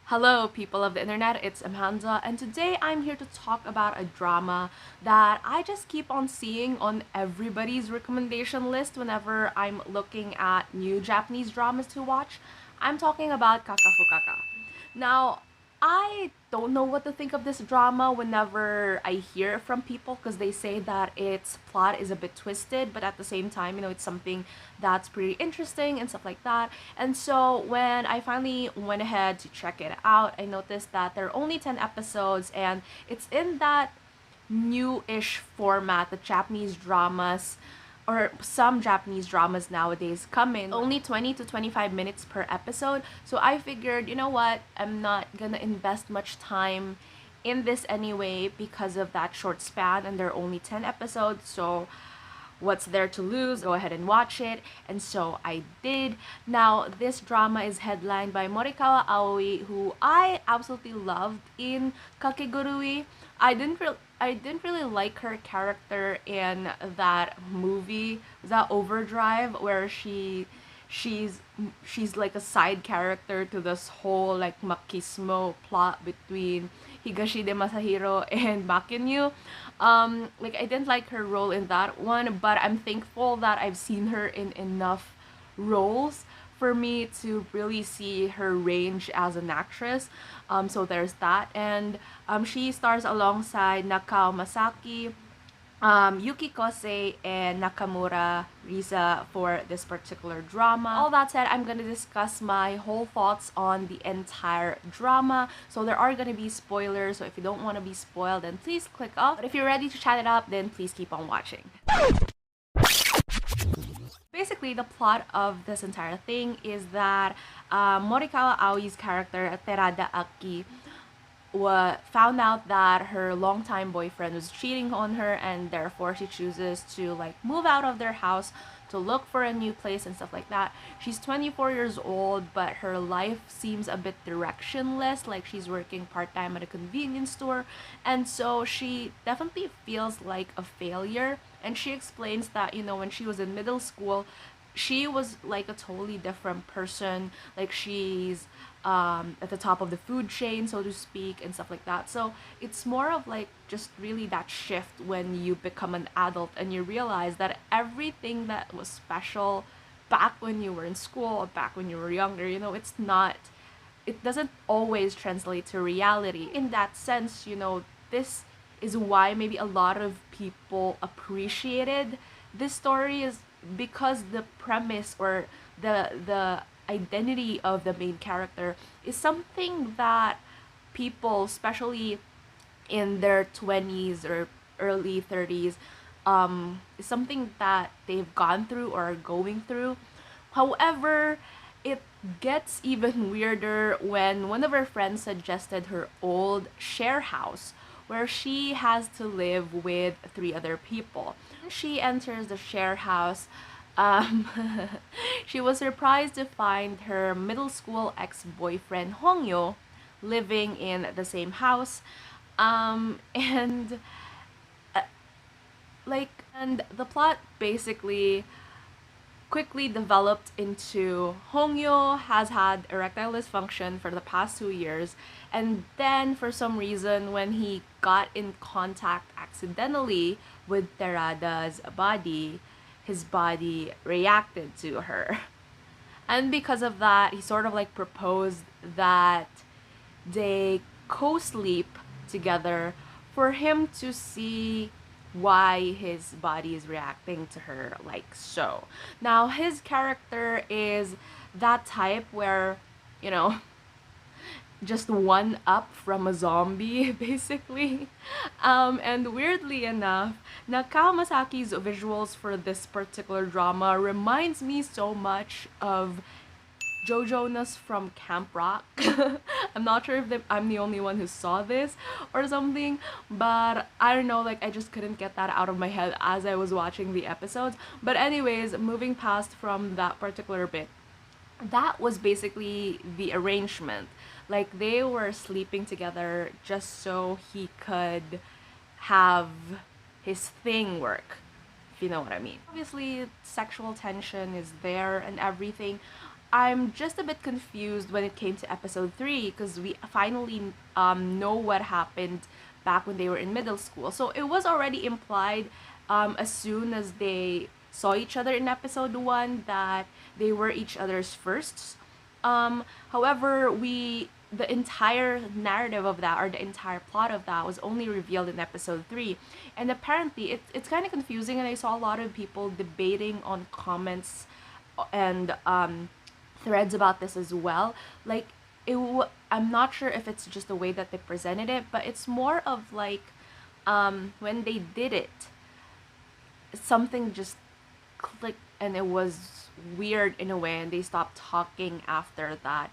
Hello, people of the internet, it's Amanda, and today I'm here to talk about a drama that I just keep on seeing on everybody's recommendation list whenever I'm looking at new Japanese dramas to watch. I'm talking about Kakafukaka. Now, I don't know what to think of this drama whenever I hear it from people because they say that its plot is a bit twisted, but at the same time, it's something that's pretty interesting and stuff like that. And so when I finally went ahead to check it out, I noticed that there are only 10 episodes and it's in that new-ish format that Japanese dramas or some Japanese dramas nowadays come in only 20 to 25 minutes per episode. So I figured, you know what, I'm not gonna invest much time in this anyway because of that short span and there are only 10 episodes. So what's there to lose? Go ahead and watch it. And so I did. Now, this drama is headlined by Morikawa Aoi, who I absolutely loved in Kakegurui. I didn't really like her character in that movie, that Overdrive, where she's she's like a side character to this whole like machismo plot between Higashide Masahiro and Makinyu. Like I didn't like her role in that one, but I'm thankful that I've seen her in enough roles for me to really see her range as an actress. So there's that, and she stars alongside Nakao Masaki, Yuki Kosei, and Nakamura Risa for this particular drama. All that said, I'm gonna discuss my whole thoughts on the entire drama. So there are gonna be spoilers, so if you don't want to be spoiled, then please click off. But if you're ready to chat it up, then please keep on watching. Basically, the plot of this entire thing is that Morikawa Aoi's character, Terada Aki, found out that her longtime boyfriend was cheating on her, and therefore she chooses to like move out of their house to look for a new place and stuff like that. She's 24 years old, but her life seems a bit directionless, like she's working part-time at a convenience store, and so she definitely feels like a failure. And she explains that, when she was in middle school, she was like a totally different person. Like she's at the top of the food chain, so to speak, and stuff like that. So it's more of like just really that shift when you become an adult and you realize that everything that was special back when you were in school or back when you were younger, it's not, it doesn't always translate to reality. In that sense, this is why maybe a lot of people appreciated this story, is because the premise or the identity of the main character is something that people, especially in their 20s or early 30s, is something that they've gone through or are going through. However, it gets even weirder when one of her friends suggested her old share house where she has to live with three other people. She enters the share house. Um, she was surprised to find her middle school ex-boyfriend Hongyo living in the same house. And and the plot basically quickly developed into Hongyo has had erectile dysfunction for the past 2 years, and then for some reason, when he got in contact accidentally with Terada's body, his body reacted to her. And because of that, he sort of like proposed that they co-sleep together for him to see why his body is reacting to her like so. Now, his character is that type where, you know, just one up from a zombie, basically. And weirdly enough, Nakao Masaki's visuals for this particular drama reminds me so much of Joe Jonas from Camp Rock. I'm not sure if I'm the only one who saw this or something, but I don't know, like I just couldn't get that out of my head as I was watching the episodes. But anyways, moving past from that particular bit, that was basically the arrangement. Like they were sleeping together just so he could have his thing work, if you know what I mean. Obviously, sexual tension is there and everything. I'm just a bit confused when it came to episode 3 because we finally know what happened back when they were in middle school. So it was already implied as soon as they saw each other in episode 1 that they were each other's firsts. However, the entire narrative of that, or the entire plot of that, was only revealed in episode 3. And apparently it's kind of confusing, and I saw a lot of people debating on comments and threads about this as well. Like I'm not sure if it's just the way that they presented it, but it's more of like when they did it, something just clicked and it was weird in a way, and they stopped talking after that,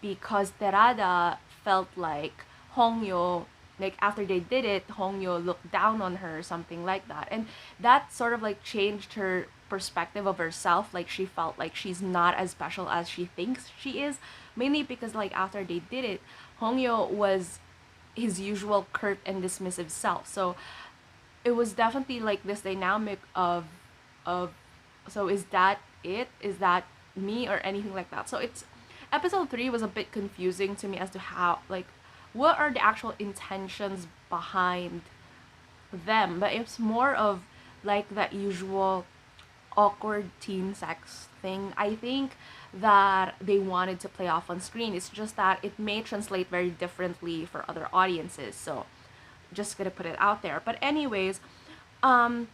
because Terada felt like Hongyo, like after they did it, Hongyo looked down on her or something like that, and that sort of like changed her perspective of herself. Like she felt like she's not as special as she thinks she is, mainly because like after they did it, Hongyo was his usual curt and dismissive self. So it was definitely like this dynamic of so is that it, is that me, or anything like that. So it's episode 3 was a bit confusing to me as to how, like, what are the actual intentions behind them, but it's more of like that usual awkward teen sex thing, I think, that they wanted to play off on screen. It's just that it may translate very differently for other audiences, so just gonna put it out there. But anyways, um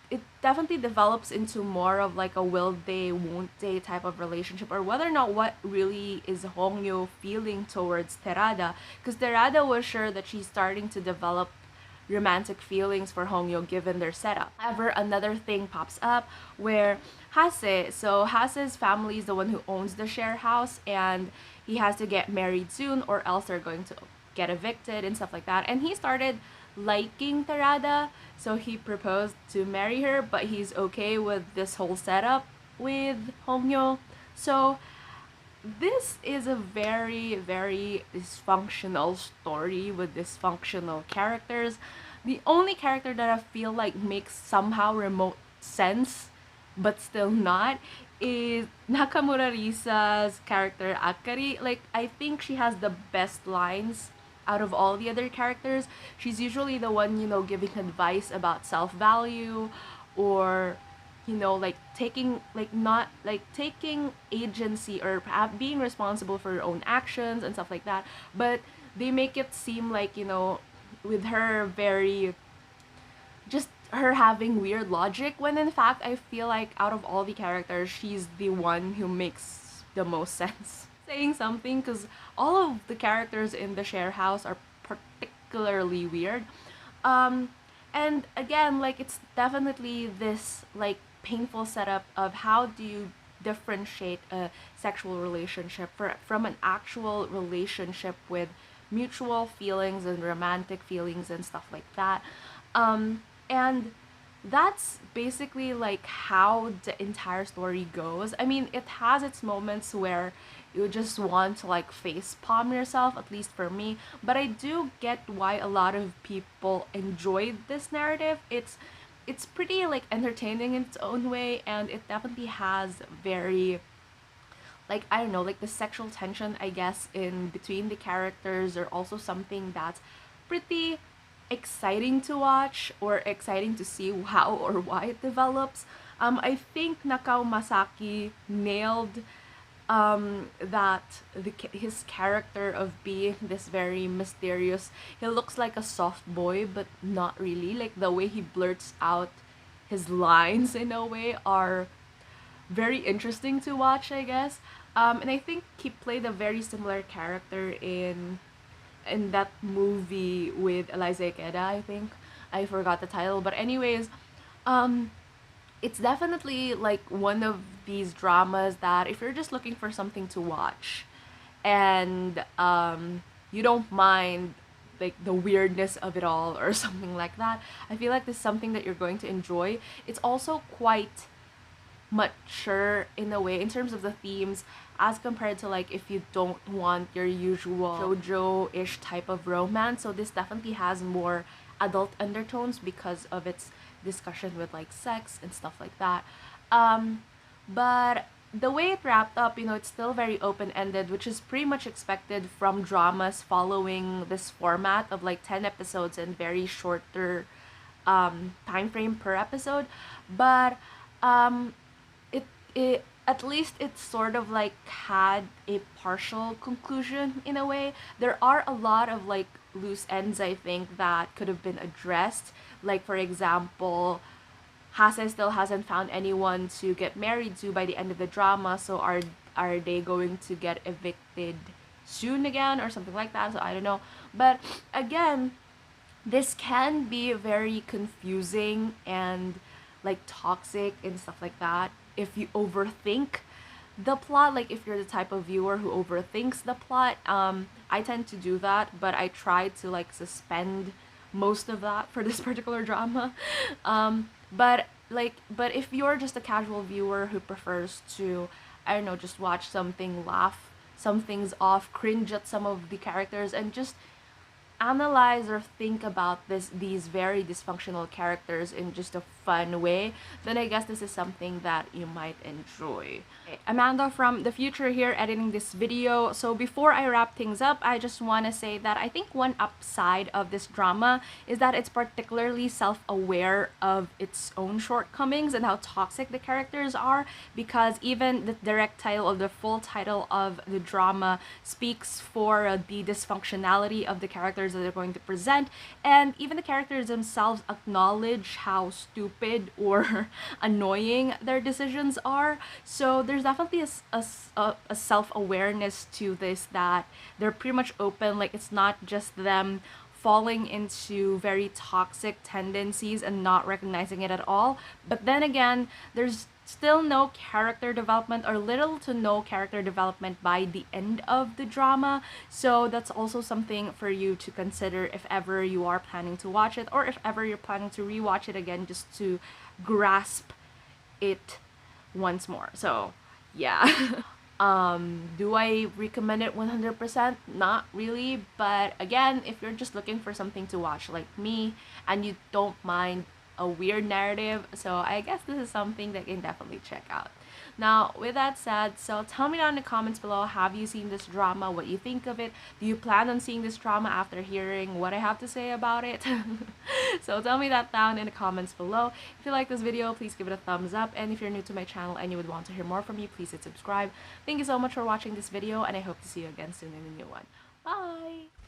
it definitely develops into more of like a will they won't they type of relationship, or whether or not what really is Hongyo feeling towards Terada, because Terada was sure that she's starting to develop romantic feelings for Hongyo given their setup. However, another thing pops up where Hase's family is the one who owns the share house, and he has to get married soon or else they're going to get evicted and stuff like that. And he started liking Terada, so he proposed to marry her, but he's okay with this whole setup with Hongyo. So this is a very, very dysfunctional story with dysfunctional characters. The only character that I feel like makes somehow remote sense, but still not, is Nakamura Risa's character Akari. Like, I think she has the best lines out of all the other characters. She's usually the one, giving advice about self-value, or like taking, like, not like taking agency, or being responsible for your own actions and stuff like that. But they make it seem like, with her very, just her having weird logic, when in fact I feel like out of all the characters, she's the one who makes the most sense. Saying something, because all of the characters in the share house are particularly weird. And again, like, it's definitely this like painful setup of how do you differentiate a sexual relationship from an actual relationship with mutual feelings and romantic feelings and stuff like that. And that's basically like how the entire story goes. I mean, it has its moments where you just want to like face palm yourself, at least for me, but I do get why a lot of people enjoyed this narrative. It's pretty like entertaining in its own way, and it definitely has very, like, I don't know, like the sexual tension, I guess, in between the characters are also something that's pretty exciting to watch, or exciting to see how or why it develops. I think Nakao Masaki nailed that his character of being this very mysterious. He looks like a soft boy, but not really. Like, the way he blurts out his lines in a way are very interesting to watch, I guess. And I think he played a very similar character in that movie with Eliza Ikeda, I think. I forgot the title, but anyways, it's definitely like one of these dramas that if you're just looking for something to watch, and you don't mind like the weirdness of it all or something like that, I feel like this is something that you're going to enjoy. It's also quite mature in a way in terms of the themes, as compared to like if you don't want your usual shoujo-ish type of romance. So this definitely has more adult undertones because of its discussion with like sex and stuff like that. But the way it wrapped up, it's still very open-ended, which is pretty much expected from dramas following this format of like 10 episodes and very shorter time frame per episode. But um, it at least it sort of like had a partial conclusion in a way. There are a lot of like loose ends, I think, that could have been addressed. Like for example, Hase still hasn't found anyone to get married to by the end of the drama, so are they going to get evicted soon again or something like that? So I don't know. But again, this can be very confusing and like toxic and stuff like that if you overthink the plot. Like if you're the type of viewer who overthinks the plot, I tend to do that, but I try to like suspend most of that for this particular drama. But if you're just a casual viewer who prefers to, I don't know, just watch something, laugh some things off, cringe at some of the characters, and just analyze or think about these very dysfunctional characters in just a fun way, then I guess this is something that you might enjoy. Okay, Amanda from the future here editing this video. So before I wrap things up, I just want to say that I think one upside of this drama is that it's particularly self-aware of its own shortcomings and how toxic the characters are, because even the direct title, or the full title of the drama, speaks for the dysfunctionality of the characters that they're going to present, and even the characters themselves acknowledge how stupid or annoying their decisions are. So there's definitely a self-awareness to this, that they're pretty much open, like it's not just them falling into very toxic tendencies and not recognizing it at all. But then again, there's still no character development, or little to no character development by the end of the drama. So that's also something for you to consider if ever you are planning to watch it, or if ever you're planning to rewatch it again just to grasp it once more. So yeah. Do I recommend it 100%? Not really, but again, if you're just looking for something to watch like me and you don't mind a weird narrative, so I guess this is something that you can definitely check out. Now, with that said, so tell me down in the comments below, have you seen this drama? What you think of it? Do you plan on seeing this drama after hearing what I have to say about it? So tell me that down in the comments below. If you like this video, please give it a thumbs up, and if you're new to my channel and you would want to hear more from me, please hit subscribe. Thank you so much for watching this video, and I hope to see you again soon in a new one. Bye!